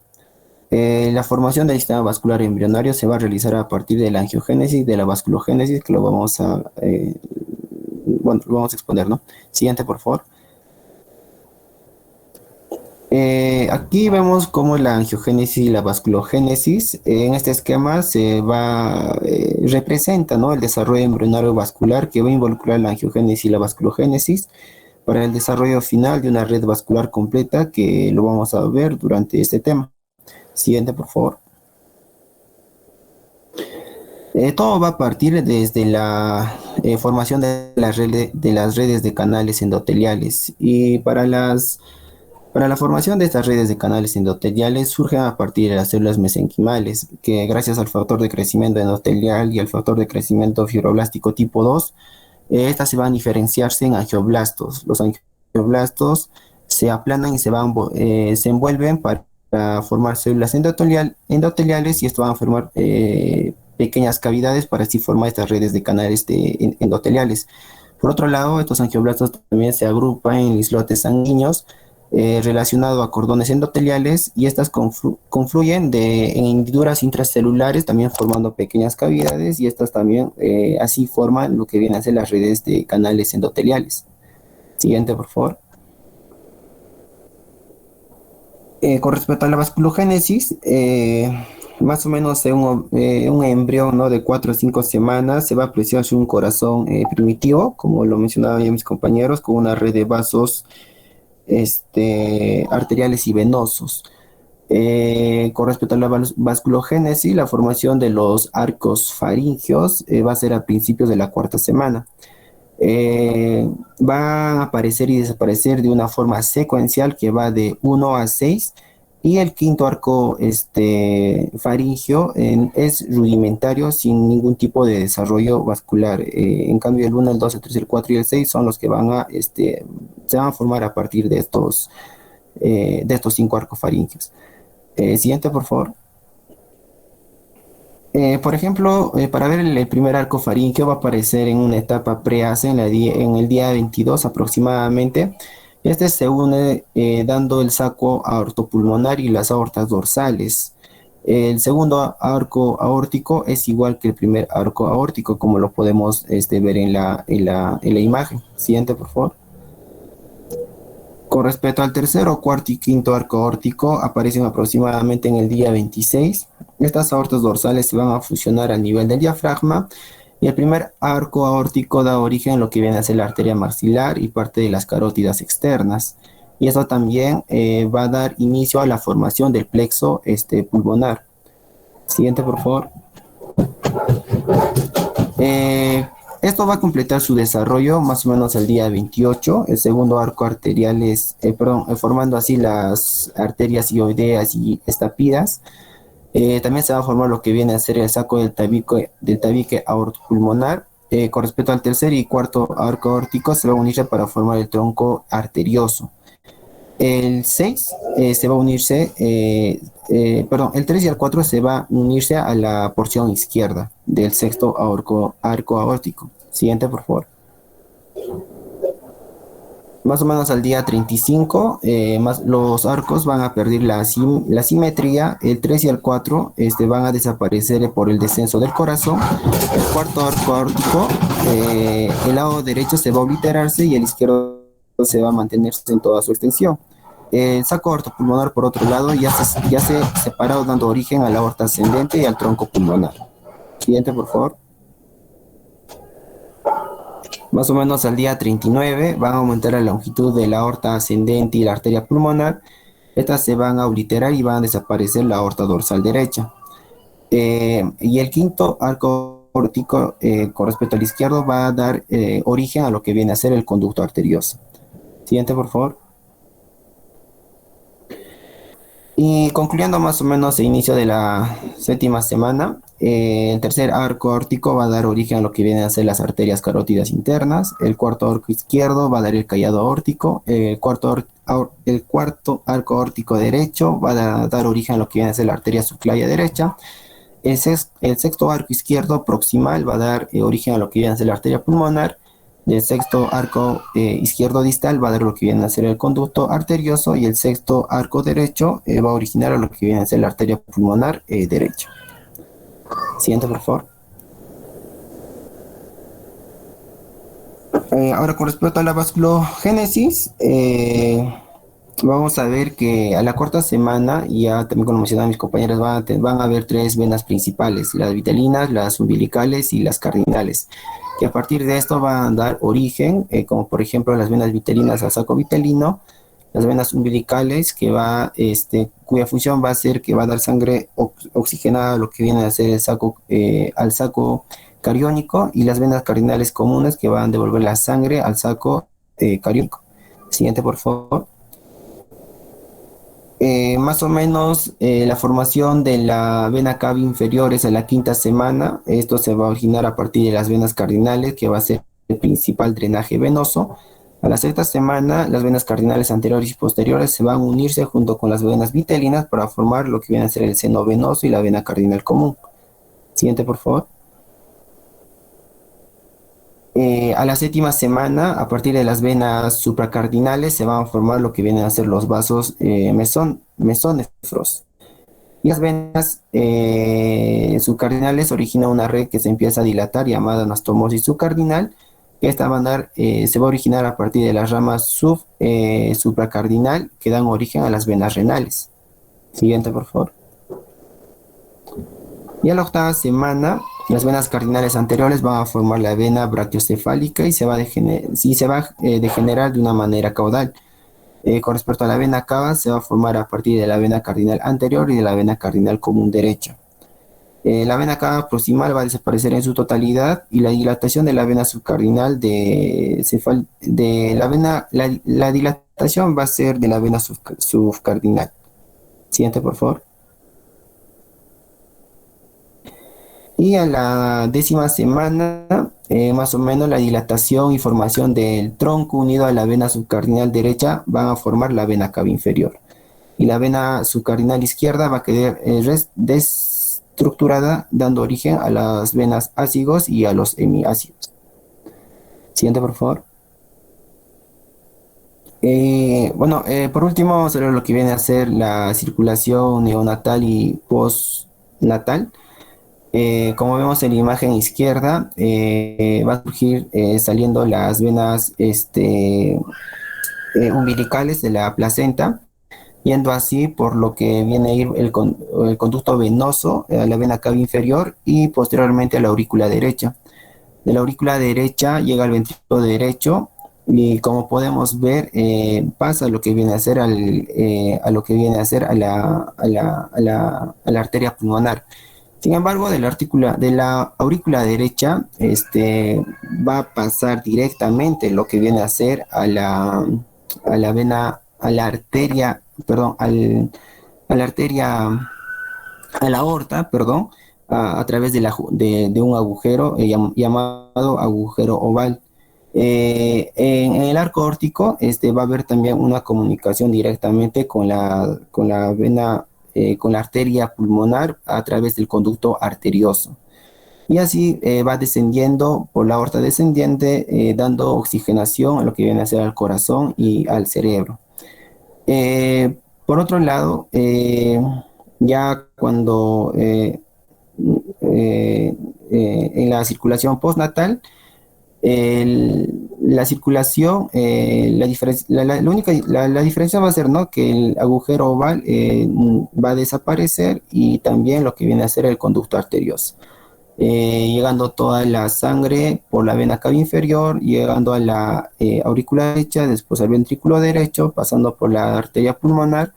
La formación del sistema vascular embrionario se va a realizar a partir de la angiogénesis, de la vasculogénesis, que lo vamos a exponer, ¿no? Siguiente, por favor. Aquí vemos cómo la angiogénesis y la vasculogénesis en este esquema se representa, ¿no?, el desarrollo embrionario vascular, que va a involucrar la angiogénesis y la vasculogénesis, para el desarrollo final de una red vascular completa, que lo vamos a ver durante este tema. Siguiente, por favor. Todo va a partir desde la formación de las redes de canales endoteliales. Y para la formación de estas redes de canales endoteliales surgen a partir de las células mesenquimales, que gracias al factor de crecimiento endotelial y al factor de crecimiento fibroblástico tipo 2, estas se van a diferenciarse en angioblastos. Los angioblastos se aplanan y se envuelven para formar células endoteliales, y esto van a formar pequeñas cavidades para así formar estas redes de canales endoteliales. Por otro lado, estos angioblastos también se agrupan en islotes sanguíneos relacionados a cordones endoteliales, y estas confluyen en hendiduras intracelulares, también formando pequeñas cavidades, y estas también así forman lo que vienen a ser las redes de canales endoteliales. Siguiente, por favor. Con respecto a la vasculogénesis, más o menos en un embrión, ¿no?, de 4 o 5 semanas se va a apreciar un corazón primitivo, como lo mencionaban ya mis compañeros, con una red de vasos arteriales y venosos. Con respecto a la vasculogénesis, la formación de los arcos faringios va a ser a principios de la 4ª semana. Van a aparecer y desaparecer de una forma secuencial que va de 1 a 6, y el quinto arco faringio es rudimentario, sin ningún tipo de desarrollo vascular. En cambio, el 1, el 2, el 3, el 4 y el 6 son los que se van a formar a partir de estos 5 arcos faringios. Siguiente, por favor. Por ejemplo, para ver el primer arco faríngeo va a aparecer en una etapa pre-ACE en el día 22 aproximadamente. Este se une dando el saco aortopulmonar y las aortas dorsales. El segundo arco aórtico es igual que el primer arco aórtico, como lo podemos ver en la imagen. Siguiente, por favor. Con respecto al tercero, cuarto y quinto arco aórtico, aparecen aproximadamente en el día 26. Estas aortas dorsales se van a fusionar al nivel del diafragma, y el primer arco aórtico da origen a lo que viene a ser la arteria maxilar y parte de las carótidas externas. Y eso también va a dar inicio a la formación del plexo pulmonar. Siguiente, por favor. Esto va a completar su desarrollo más o menos el día 28, el segundo arco arterial formando así las arterias hioideas y estapidas. También se va a formar lo que viene a ser el saco del tabique aortopulmonar. Con respecto al tercer y cuarto arco aórtico, se va a unirse para formar el tronco arterioso. El 6 se va a unirse, el 3 y el 4 se va a unirse a la porción izquierda del sexto arco aórtico. Siguiente, por favor. Más o menos al día 35, los arcos van a perder la simetría. El 3 y el 4 van a desaparecer por el descenso del corazón. El cuarto arco aórtico, el lado derecho se va a obliterarse y el izquierdo se va a mantenerse en toda su extensión. El saco aortopulmonar, por otro lado, ya se separado, dando origen a la aorta ascendente y al tronco pulmonar. Siguiente, por favor. Más o menos al día 39 van a aumentar la longitud de la aorta ascendente y la arteria pulmonar. Estas se van a obliterar y van a desaparecer la aorta dorsal derecha. Y el quinto arco aórtico, con respecto al izquierdo, va a dar origen a lo que viene a ser el conducto arterioso. Siguiente, por favor. Y concluyendo más o menos el inicio de la 7ª semana, el tercer arco aórtico va a dar origen a lo que vienen a ser las arterias carótidas internas. El cuarto arco izquierdo va a dar el callado aórtico. El cuarto arco aórtico derecho va a dar origen a lo que viene a ser la arteria subclavia derecha. El sexto arco izquierdo proximal va a dar origen a lo que viene a ser la arteria pulmonar. El sexto arco izquierdo distal va a dar lo que viene a ser el conducto arterioso, y el sexto arco derecho va a originar a lo que viene a ser la arteria pulmonar derecha. Siguiente, por favor. Ahora, con respecto a la vasculogénesis, vamos a ver que a la 4ª semana, ya también como mencionaban mis compañeros, van a haber 3 venas principales: las vitelinas, las umbilicales y las cardinales. que a partir de esto van a dar origen, como por ejemplo las venas vitellinas al saco vitelino, las venas umbilicales, cuya función va a ser que va a dar sangre oxigenada a lo que viene a ser el saco, al saco cariónico, y las venas cardinales comunes que van a devolver la sangre al saco cariónico. Siguiente, por favor. Más o menos la formación de la vena cava inferior es en la quinta semana. Esto se va a originar a partir de las venas cardinales, que va a ser el principal drenaje venoso. A la sexta semana, las venas cardinales anteriores y posteriores se van a unirse junto con las venas vitelinas para formar lo que viene a ser el seno venoso y la vena cardinal común. Siguiente, por favor. A la séptima semana, a partir de las venas supracardinales, se van a formar lo que vienen a ser los vasos mesónefros. Y las venas subcardinales originan una red que se empieza a dilatar llamada anastomosis subcardinal. Esta va a dar, se va a originar a partir de las ramas supracardinal que dan origen a las venas renales. Siguiente, por favor. Y a la octava semana, las venas cardinales anteriores van a formar la vena brachiocefálica y se va a degenerar de una manera caudal. Con respecto a la vena cava, se va a formar a partir de la vena cardinal anterior y de la vena cardinal común derecha. La vena cava proximal va a desaparecer en su totalidad, y la dilatación de la vena subcardinal la dilatación va a ser de la vena subcardinal. Siguiente, por favor. Y a la décima semana, más o menos, la dilatación y formación del tronco unido a la vena subcardinal derecha van a formar la vena cava inferior. Y la vena subcardinal izquierda va a quedar desestructurada, dando origen a las venas ácigos y a los hemiácigos. Siguiente, por favor. Por último, vamos a ver lo que viene a ser la circulación neonatal y postnatal. Como vemos en la imagen izquierda, va a surgir saliendo las venas umbilicales de la placenta, yendo así por lo que viene a ir el conducto venoso a la vena cava inferior y posteriormente a la aurícula derecha. De la aurícula derecha llega al ventrículo derecho y, como podemos ver, pasa lo que viene a ser a la arteria pulmonar. Sin embargo, de la aurícula derecha va a pasar directamente lo que viene a ser a la aorta, perdón, a través de un agujero llamado agujero oval. En el arco aórtico va a haber también una comunicación directamente con la vena, con la arteria pulmonar a través del conducto arterioso. Y así va descendiendo por la aorta descendiente, dando oxigenación a lo que viene a ser al corazón y al cerebro. Por otro lado, ya cuando en la circulación postnatal, la circulación, la diferencia va a ser, ¿no?, que el agujero oval va a desaparecer, y también lo que viene a ser el conducto arterioso, llegando toda la sangre por la vena cava inferior, llegando a la aurícula derecha, después al ventrículo derecho, pasando por la arteria pulmonar,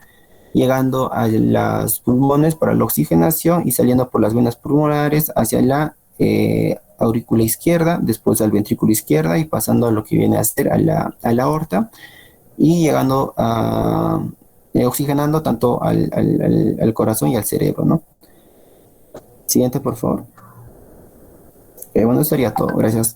llegando a los pulmones para la oxigenación y saliendo por las venas pulmonares hacia la aurícula izquierda, después al ventrículo izquierda y pasando a lo que viene a ser a la aorta, y llegando a oxigenando tanto al corazón y al cerebro, ¿no? Siguiente, por favor. Bueno, eso sería todo. Gracias.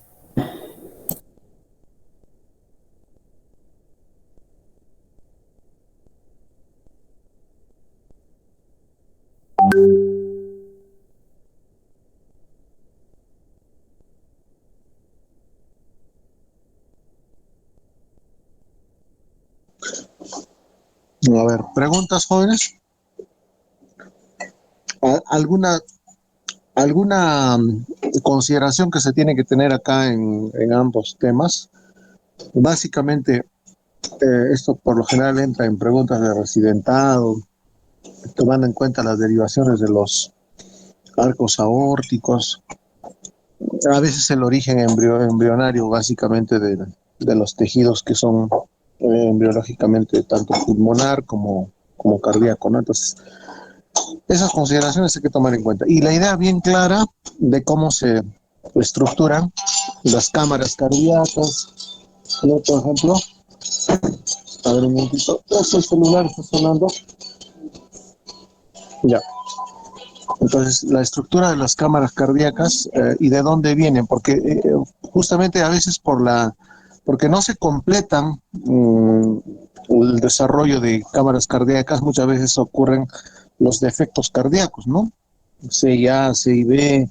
A ver, preguntas, jóvenes. ¿Alguna consideración que se tiene que tener acá en ambos temas? Básicamente, esto por lo general entra en preguntas de residentado, tomando en cuenta las derivaciones de los arcos aórticos. a veces el origen embrionario básicamente de los tejidos que son embriológicamente tanto pulmonar como cardíaco, ¿no? Entonces, esas consideraciones hay que tomar en cuenta. Y la idea bien clara de cómo se estructuran las cámaras cardíacas, ¿no? Por ejemplo, a ver un momentito, el celular está sonando. Ya. Entonces, la estructura de las cámaras cardíacas y de dónde vienen, porque justamente a veces porque no se completan el desarrollo de cámaras cardíacas, muchas veces ocurren los defectos cardíacos, ¿no? CIA, CIB,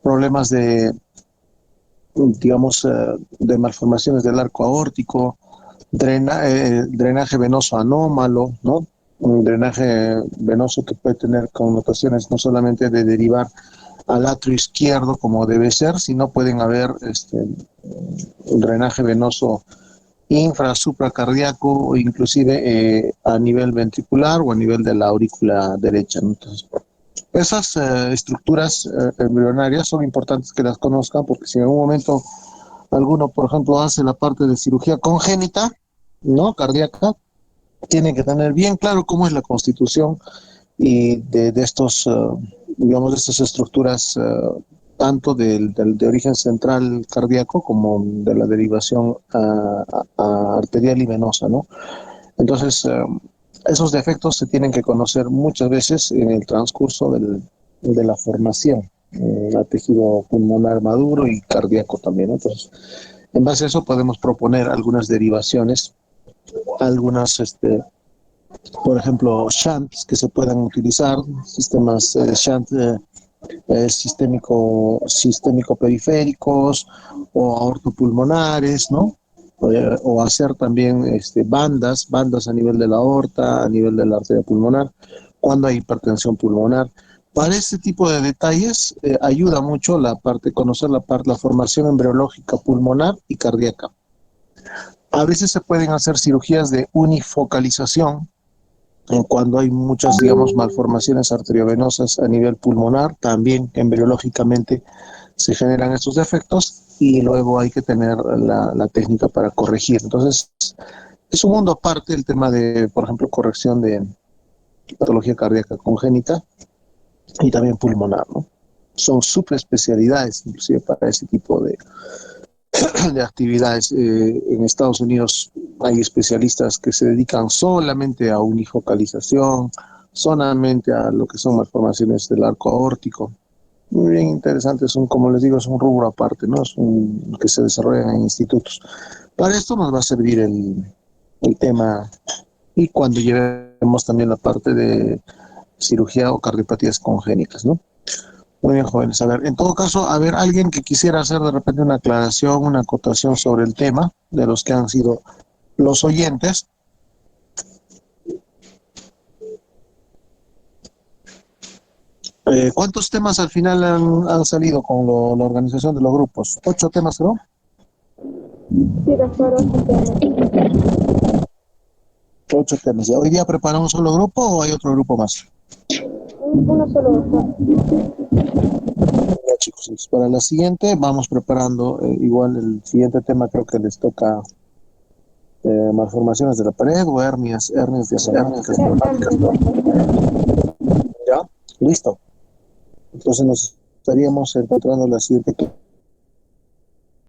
problemas digamos, de malformaciones del arco aórtico, drenaje venoso anómalo, ¿no? Un drenaje venoso que puede tener connotaciones no solamente de derivar al atrio izquierdo como debe ser, sino pueden haber un drenaje venoso supracardíaco o inclusive a nivel ventricular o a nivel de la aurícula derecha, ¿no? Entonces, esas estructuras embrionarias son importantes que las conozcan porque si en algún momento alguno, por ejemplo, hace la parte de cirugía congénita, ¿no? Cardíaca, tienen que tener bien claro cómo es la constitución y de estos, digamos, de estas estructuras, tanto de origen central cardíaco como de la derivación arterial y venosa, ¿no? Entonces, esos defectos se tienen que conocer muchas veces en el transcurso de la formación, a tejido pulmonar maduro y cardíaco también, ¿no? Entonces, en base a eso podemos proponer algunas derivaciones, algunas, por ejemplo, shunts que se puedan utilizar, sistemas shunt sistémico periféricos o aortopulmonares, ¿no? O hacer también bandas a nivel de la aorta, a nivel de la arteria pulmonar, cuando hay hipertensión pulmonar. Para este tipo de detalles ayuda mucho conocer la formación embriológica pulmonar y cardíaca. A veces se pueden hacer cirugías de unifocalización cuando hay muchas, digamos, malformaciones arteriovenosas a nivel pulmonar, también embriológicamente se generan estos defectos y luego hay que tener la técnica para corregir. Entonces, es un mundo aparte el tema de, por ejemplo, corrección de patología cardíaca congénita y también pulmonar, ¿no? Son subespecialidades, inclusive para ese tipo de actividades. En Estados Unidos hay especialistas que se dedican solamente a unifocalización, solamente a lo que son malformaciones del arco aórtico. Muy bien interesante, como les digo, es un rubro aparte, ¿no? Que se desarrolla en institutos. Para esto nos va a servir el tema y cuando llevemos también la parte de cirugía o cardiopatías congénitas, ¿no? Muy bien, jóvenes. A ver, en todo caso, a ver, alguien que quisiera hacer de repente una aclaración, una acotación sobre el tema, de los que han sido los oyentes. ¿Cuántos temas al final han salido con la organización de los grupos? 8 temas, ¿no? Sí, doctor, 8 temas. 8 temas. ¿Hoy día preparamos un solo grupo o hay otro grupo más? Uno solo, doctor. Ya, chicos, entonces para la siguiente vamos preparando igual el siguiente tema, creo que les toca malformaciones de la pared o hernias diafragmáticas. Ya, listo. Entonces nos estaríamos encontrando la siguiente